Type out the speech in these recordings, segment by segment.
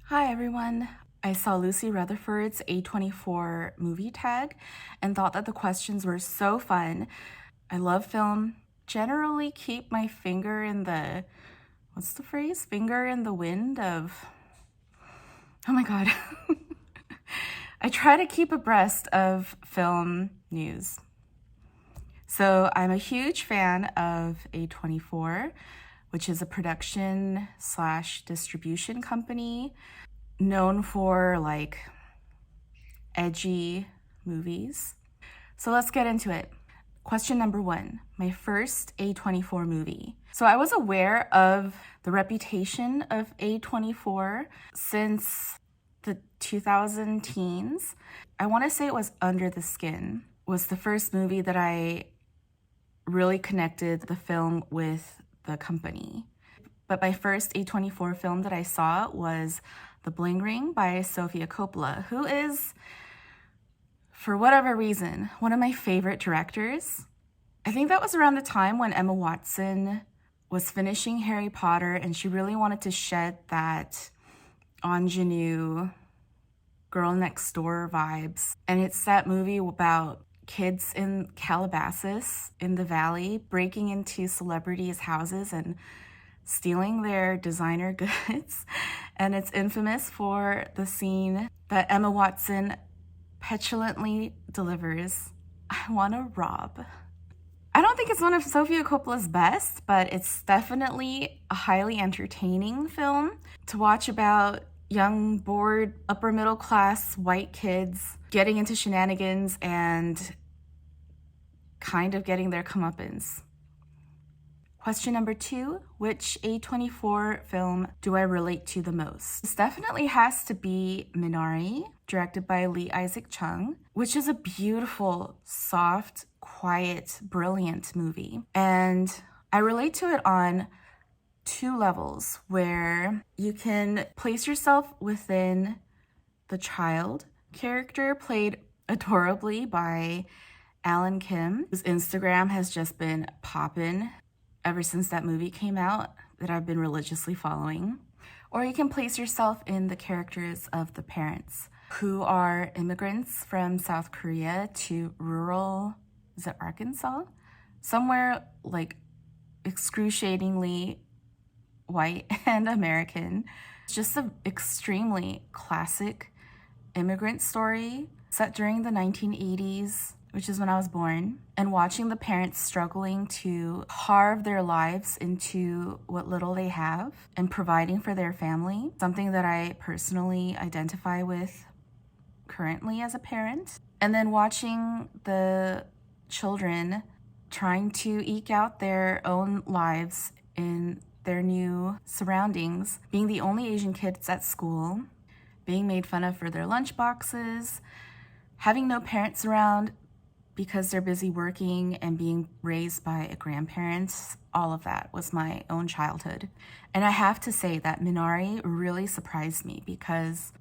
Hi everyone. I saw Lucy Rutherford's A24 Movie Tag and thought that the questions were so fun. I love film. Generally keep my finger in the, what's the phrase? Finger in the wind of, oh my god. I try to keep abreast of film news. So I'm a huge fan of A24, which is a production slash distribution company known for like edgy movies. So let's get into it. Question number 1, my first A24 movie. So I was aware of the reputation of A24 since the 2000 teens. I want to say it was Under the Skin was the first movie that I really connected the film with the company. But my first A24 film that I saw was The Bling Ring by Sofia Coppola, who is, for whatever reason, one of my favorite directors. I think that was around the time when Emma Watson was finishing Harry Potter and she really wanted to shed that ingenue girl next door vibes. And it's that movie about kids in Calabasas in the valley breaking into celebrities' houses and stealing their designer goods. And it's infamous for the scene that Emma Watson petulantly delivers, "I want to rob." I don't think it's one of Sofia Coppola's best, but it's definitely a highly entertaining film to watch about young, bored, upper middle class white kids getting into shenanigans and kind of getting their comeuppance. Question number 2, which A24 film do I relate to the most? This definitely has to be Minari, directed by Lee Isaac Chung, which is a beautiful, soft, quiet, brilliant movie. And I relate to it on 2 levels, where you can place yourself within the child character played adorably by Alan Kim, whose Instagram has just been poppin' ever since that movie came out, that I've been religiously following. Or you can place yourself in the characters of the parents, who are immigrants from South Korea to rural, is it Arkansas? Somewhere like excruciatingly white and American. It's just an extremely classic immigrant story set during the 1980s, which is when I was born, and watching the parents struggling to carve their lives into what little they have and providing for their family, something that I personally identify with currently as a parent. And then watching the children trying to eke out their own lives in their new surroundings, being the only Asian kids at school, being made fun of for their lunch boxes, having no parents around because they're busy working and being raised by a grandparent. All of that was my own childhood. And I have to say that Minari really surprised me because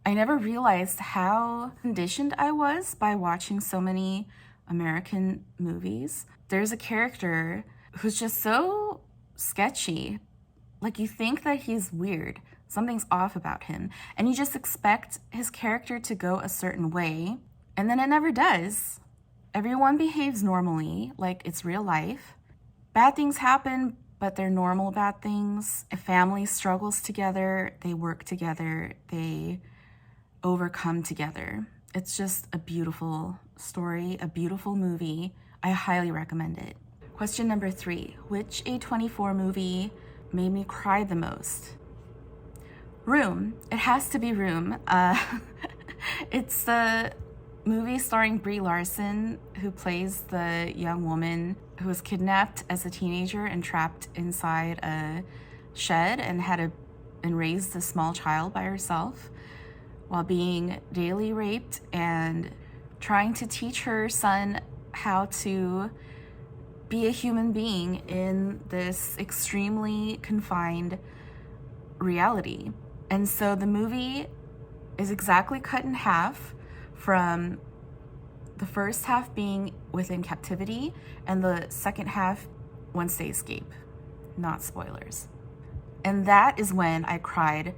I never realized how conditioned I was by watching so many American movies. There's a character who's just so sketchy. Like, you think that he's weird, something's off about him, and you just expect his character to go a certain way, and then it never does. Everyone behaves normally, like it's real life. Bad things happen, but they're normal bad things. A family struggles together, they work together, they overcome together. It's just a beautiful story, a beautiful movie. I highly recommend it. Question number 3, which A24 movie made me cry the most? Room. It has to be Room. It's the movie starring Brie Larson, who plays the young woman who was kidnapped as a teenager and trapped inside a shed and raised a small child by herself while being daily raped and trying to teach her son how to be a human being in this extremely confined reality. And so the movie is exactly cut in half, from the first half being within captivity and the second half once they escape. Not spoilers. And that is when I cried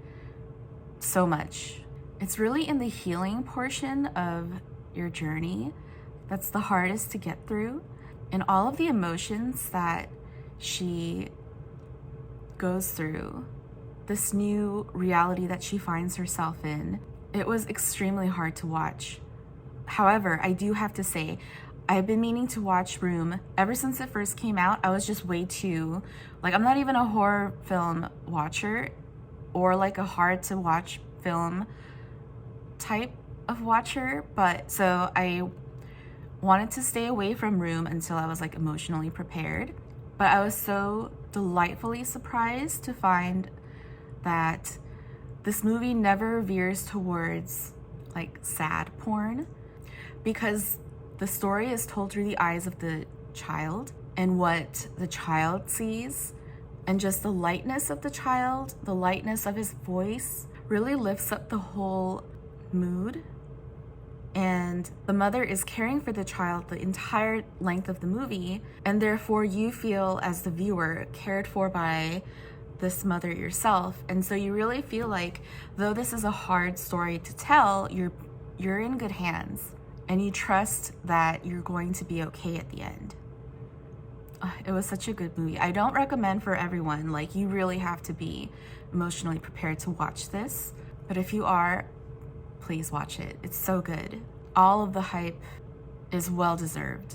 so much. It's really in the healing portion of your journey that's the hardest to get through, and all of the emotions that she goes through, this new reality that she finds herself in. It was extremely hard to watch. However, I do have to say, I've been meaning to watch Room ever since it first came out. I was just way too, like, I'm not even a horror film watcher or like a hard to watch film type of watcher, but so I wanted to stay away from Room until I was like emotionally prepared. But I was so delightfully surprised to find that this movie never veers towards like sad porn, because the story is told through the eyes of the child and what the child sees, and just the lightness of the child, the lightness of his voice really lifts up the whole mood. And the mother is caring for the child the entire length of the movie, and therefore you feel as the viewer cared for by this mother yourself. And so you really feel like, though this is a hard story to tell, you're in good hands, and you trust that you're going to be okay at the end. It was such a good movie. I don't recommend for everyone. Like, you really have to be emotionally prepared to watch this, but if you are, please watch it. It's so good. All of the hype is well deserved.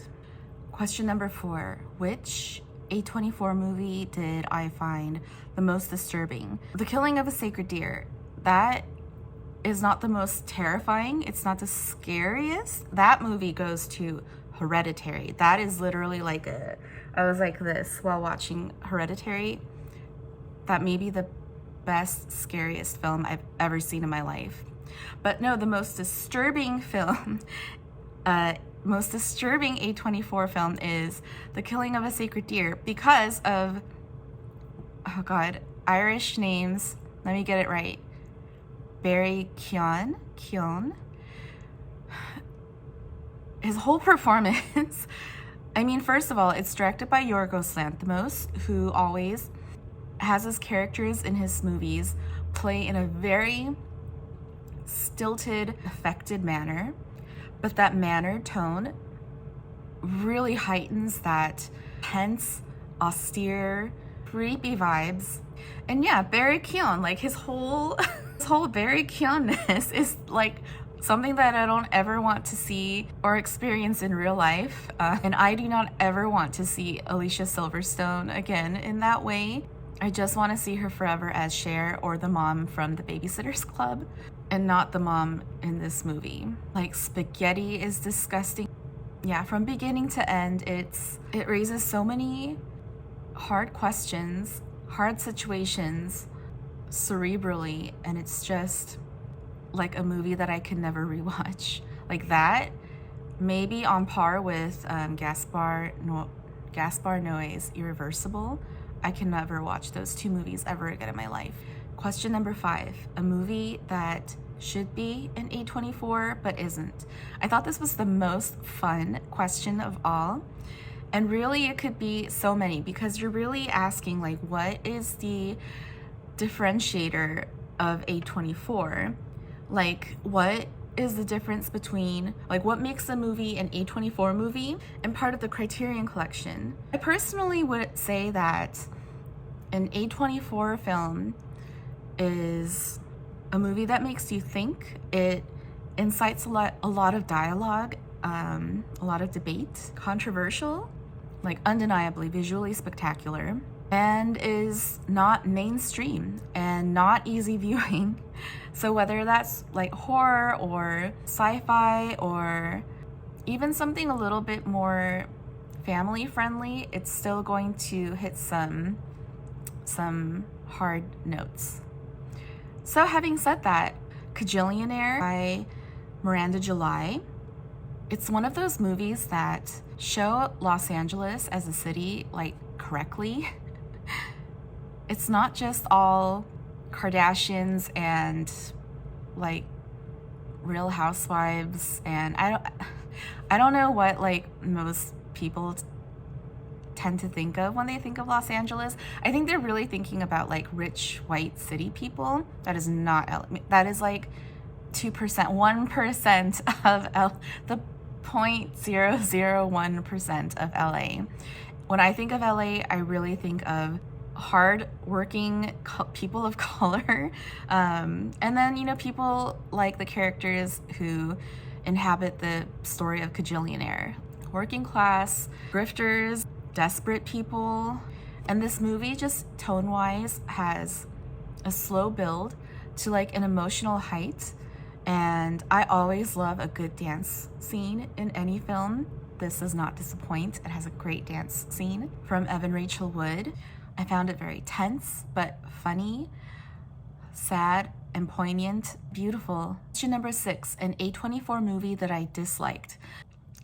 Question number 4, which A24 movie did I find the most disturbing? The Killing of a Sacred Deer. That is not the most terrifying. It's not the scariest. That movie goes to Hereditary. That is literally like I was like this while watching Hereditary. That may be the best, scariest film I've ever seen in my life. But no, the most disturbing film, most disturbing A24 film is The Killing of a Sacred Deer, because of, oh God, Irish names. Let me get it right. Barry Keoghan. His whole performance. I mean, first of all, it's directed by Yorgos Lanthimos, who always has his characters in his movies play in a very stilted, affected manner, but that mannered tone really heightens that tense, austere, creepy vibes. And yeah, Barry Keoghan, like his whole Barry Keoghan-ness is like something that I don't ever want to see or experience in real life. And I do not ever want to see Alicia Silverstone again in that way. I just want to see her forever as Cher or the mom from The Babysitter's Club, and not the mom in this movie. Like, spaghetti is disgusting. Yeah, from beginning to end, it raises so many hard questions, hard situations, cerebrally, and it's just like a movie that I can never rewatch. Like that, maybe on par with Gaspar Noé's Irreversible. I can never watch those two movies ever again in my life. Question number 5, a movie that should be an A24 but isn't. I thought this was the most fun question of all. And really it could be so many, because you're really asking like, what is the differentiator of A24? Like, what is the difference between, like, what makes a movie an A24 movie and part of the Criterion Collection? I personally would say that an A24 film is a movie that makes you think. It incites a lot of dialogue, a lot of debate, controversial, like undeniably visually spectacular, and is not mainstream and not easy viewing. So whether that's like horror or sci-fi or even something a little bit more family friendly, it's still going to hit some hard notes. So having said that, Kajillionaire by Miranda July. It's one of those movies that show Los Angeles as a city like correctly. It's not just all Kardashians and like Real Housewives, and I don't know what like most people tend to think of when they think of Los Angeles. I think they're really thinking about like rich white city people. That is not LA. That is like 2%, 1% of the 0.001% of LA. When I think of LA, I really think of hard-working people of color, and then, you know, people like the characters who inhabit the story of Kajillionaire. Working class, grifters, desperate people. And this movie, just tone-wise, has a slow build to like an emotional height. And I always love a good dance scene in any film. This does not disappoint. It has a great dance scene from Evan Rachel Wood. I found it very tense, but funny, sad, and poignant, beautiful. Question number 6, an A24 movie that I disliked.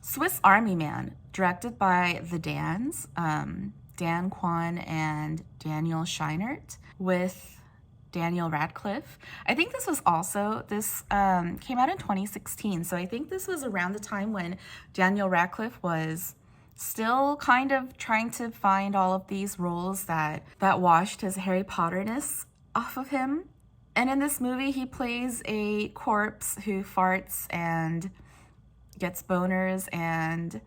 Swiss Army Man, directed by the Dans, Dan Kwan and Daniel Scheinert, with Daniel Radcliffe. I think this came out in 2016, so I think this was around the time when Daniel Radcliffe was still kind of trying to find all of these roles that washed his Harry Potter-ness off of him. And in this movie, he plays a corpse who farts and gets boners and,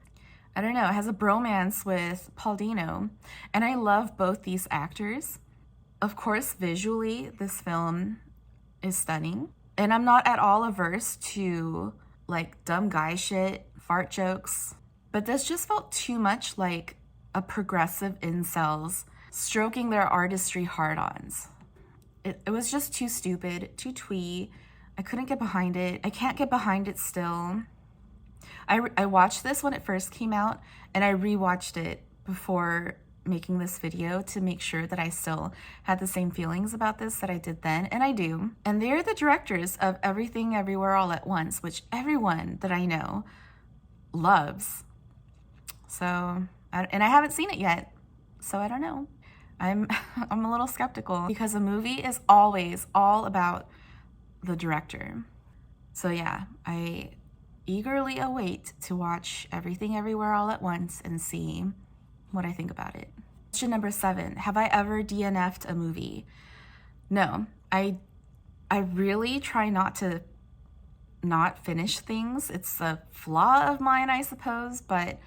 I don't know, has a bromance with Paul Dano. And I love both these actors. Of course, visually, this film is stunning. And I'm not at all averse to, like, dumb guy shit, fart jokes. But this just felt too much like a progressive incels stroking their artistry hard-ons. It was just too stupid, too twee. I couldn't get behind it. I can't get behind it still. I watched this when it first came out, and I rewatched it before making this video to make sure that I still had the same feelings about this that I did then, and I do. And they're the directors of Everything Everywhere All at Once, which everyone that I know loves. So, and I haven't seen it yet, so I don't know. I'm a little skeptical because a movie is always all about the director. So yeah, I eagerly await to watch Everything Everywhere All at Once and see what I think about it. Question number 7, have I ever DNFed a movie? No, I really try not to not finish things. It's a flaw of mine, I suppose, but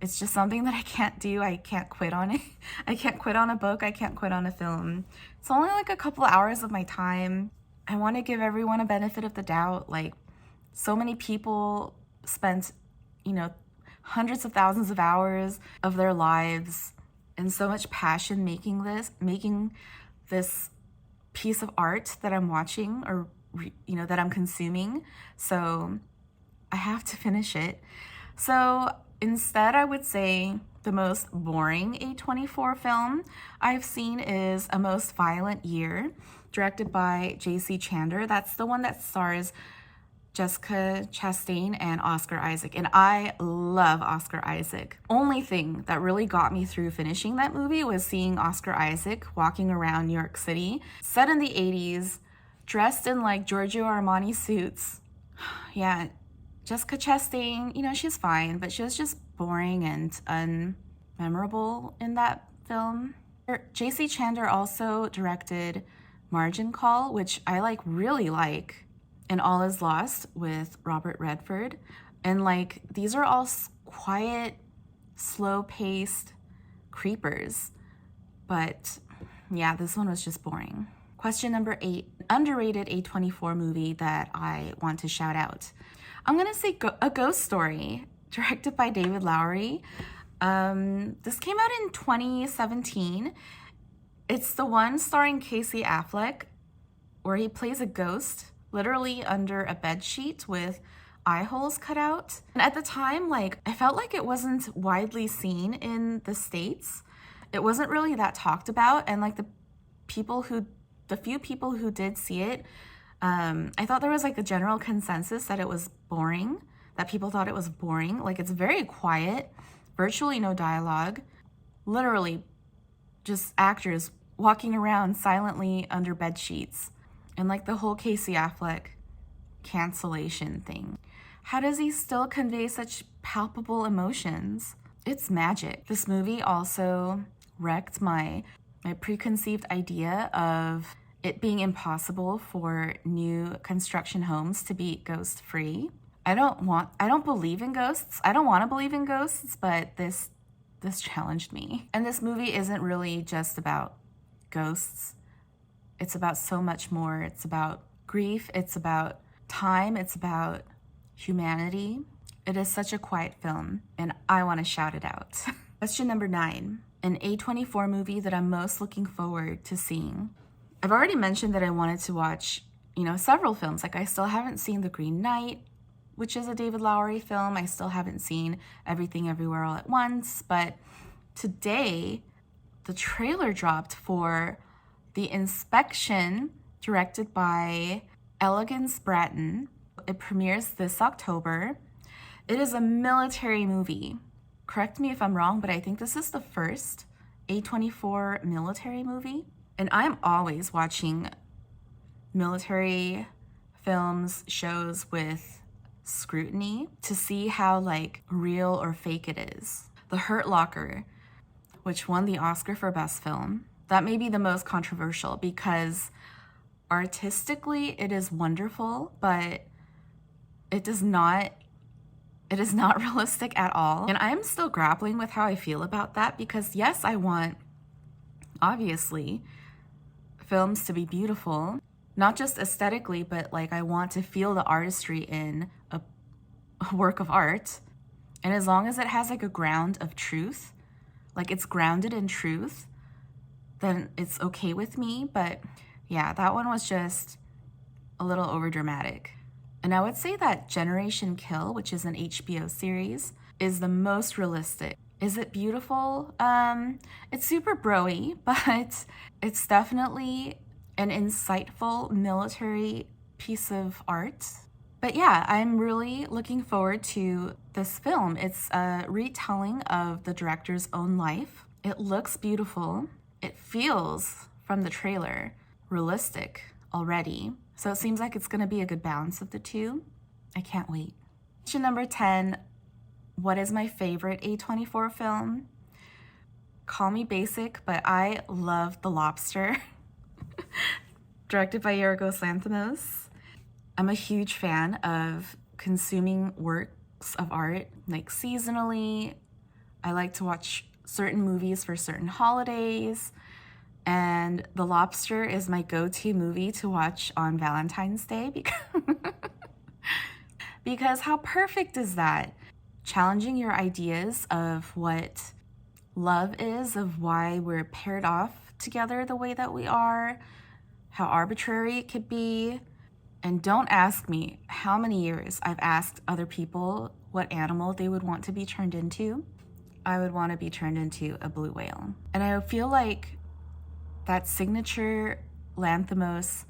it's just something that I can't do. I can't quit on it. I can't quit on a book. I can't quit on a film. It's only like a couple hours of my time. I want to give everyone a benefit of the doubt. Like, so many people spent, you know, hundreds of thousands of hours of their lives and so much passion making this piece of art that I'm watching or, you know, that I'm consuming. So I have to finish it. So instead, I would say the most boring A24 film I've seen is A Most Violent Year, directed by J.C. Chandor. That's the one that stars Jessica Chastain and Oscar Isaac. And I love Oscar Isaac. Only thing that really got me through finishing that movie was seeing Oscar Isaac walking around New York City, set in the 80s, dressed in like Giorgio Armani suits. Yeah, Jessica Chastain, you know, she's fine, but she was just boring and unmemorable in that film. J.C. Chandor also directed Margin Call, which I really like, and All Is Lost with Robert Redford. And like, these are all quiet, slow-paced creepers. But yeah, this one was just boring. Question number 8, underrated A24 movie that I want to shout out. I'm gonna say A Ghost Story, directed by David Lowery. This came out in 2017. It's the one starring Casey Affleck, where he plays a ghost, literally under a bed sheet with eye holes cut out. And at the time, like, I felt like it wasn't widely seen in the States. It wasn't really that talked about, and like the few people who did see it, I thought there was like a general consensus that it was boring, that people thought it was boring. Like, it's very quiet, virtually no dialogue, literally just actors walking around silently under bed sheets. And like the whole Casey Affleck cancellation thing. How does he still convey such palpable emotions? It's magic. This movie also wrecked my preconceived idea of it being impossible for new construction homes to be ghost free. I don't believe in ghosts. I don't want to believe in ghosts, but this challenged me. And this movie isn't really just about ghosts. It's about so much more. It's about grief, it's about time, it's about humanity. It is such a quiet film, and I want to shout it out. Question number 9. An A24 movie that I'm most looking forward to seeing. I've already mentioned that I wanted to watch, several films. Like, I still haven't seen The Green Knight, which is a David Lowery film. I still haven't seen Everything Everywhere All at Once. But today, the trailer dropped for The Inspection, directed by Elegance Bratton. It premieres this October. It is a military movie. Correct me if I'm wrong, but I think this is the first A24 military movie. And I'm always watching military films, shows with scrutiny to see how real or fake it is. The Hurt Locker, which won the Oscar for Best Film, that may be the most controversial because artistically it is wonderful, but it is not realistic at all. And I'm still grappling with how I feel about that because yes, I want, obviously, films to be beautiful, not just aesthetically, but I want to feel the artistry in a work of art. And as long as it has a ground of truth, it's grounded in truth, then it's okay with me. But yeah, that one was just a little overdramatic. And I would say that Generation Kill, which is an HBO series, is the most realistic. Is it beautiful? It's super bro-y, but it's definitely an insightful military piece of art. But yeah, I'm really looking forward to this film. It's a retelling of the director's own life. It looks beautiful. It feels, from the trailer, realistic already. So it seems like it's going to be a good balance of the two. I can't wait. Question number 10. What is my favorite A24 film? Call me basic, but I love The Lobster, directed by Yorgos Lanthimos. I'm a huge fan of consuming works of art, seasonally. I like to watch certain movies for certain holidays, and The Lobster is my go-to movie to watch on Valentine's Day because how perfect is that? Challenging your ideas of what love is, of why we're paired off together the way that we are, how arbitrary it could be. And don't ask me how many years I've asked other people what animal they would want to be turned into. I would want to be turned into a blue whale. And I feel like that signature Lanthimos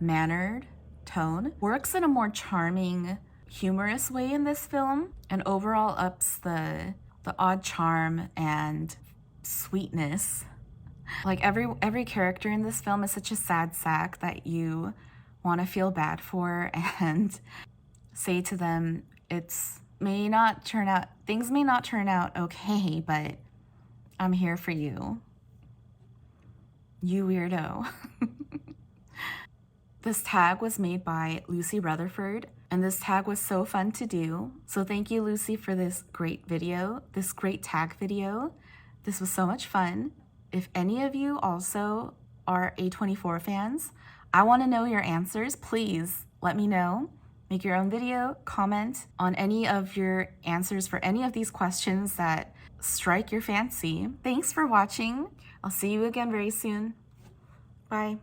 mannered tone works in a more charming, humorous way in this film, and overall ups the odd charm and sweetness. Every character in this film is such a sad sack that you want to feel bad for and say to them, things may not turn out okay, but I'm here for you. You weirdo. This tag was made by Lucy Rutherford, and this tag was so fun to do. So thank you, Lucy, for this great tag video. This was so much fun. If any of you also are A24 fans, I want to know your answers. Please let me know. Make your own video, comment on any of your answers for any of these questions that strike your fancy. Thanks for watching. I'll see you again very soon. Bye.